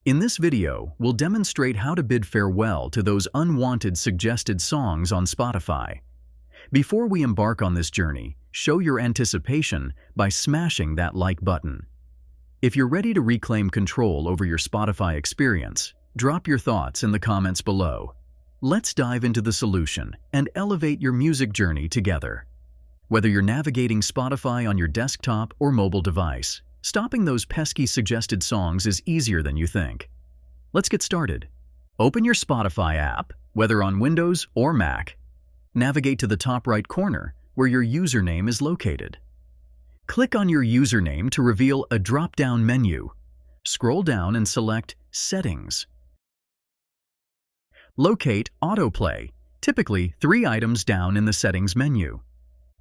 In this video, we'll demonstrate how to bid farewell to those unwanted suggested songs on Spotify. Before we embark on this journey, show your anticipation by smashing that like button. If you're ready to reclaim control over your Spotify experience, drop your thoughts in the comments below. Let's dive into the solution and elevate your music journey together. Whether you're navigating Spotify on your desktop or mobile device, stopping those pesky suggested songs is easier than you think. Let's get started. Open your Spotify app, whether on Windows or Mac. Navigate to the top right corner, where your username is located. Click on your username to reveal a drop-down menu. Scroll down and select Settings. Locate Autoplay, typically 3 items down in the Settings menu.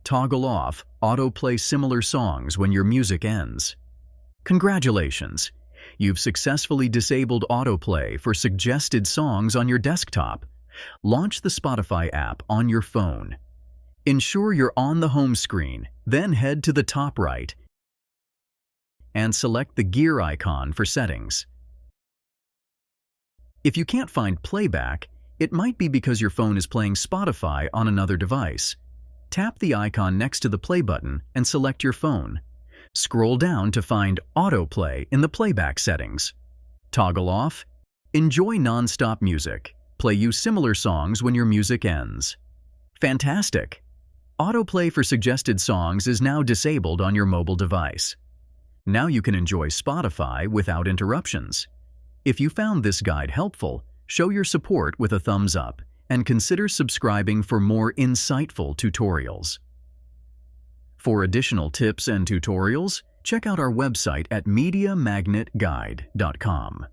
Toggle off Autoplay similar songs when your music ends. Congratulations! You've successfully disabled Autoplay for suggested songs on your desktop. Launch the Spotify app on your phone. Ensure you're on the home screen, then head to the top right and select the gear icon for settings. If you can't find playback, it might be because your phone is playing Spotify on another device. Tap the icon next to the play button and select your phone. Scroll down to find Autoplay in the playback settings. Toggle off. Enjoy non-stop music. Play you similar songs when your music ends. Fantastic! Autoplay for suggested songs is now disabled on your mobile device. Now you can enjoy Spotify without interruptions. If you found this guide helpful, show your support with a thumbs up and consider subscribing for more insightful tutorials. For additional tips and tutorials, check out our website at MediaMagnetGuide.com.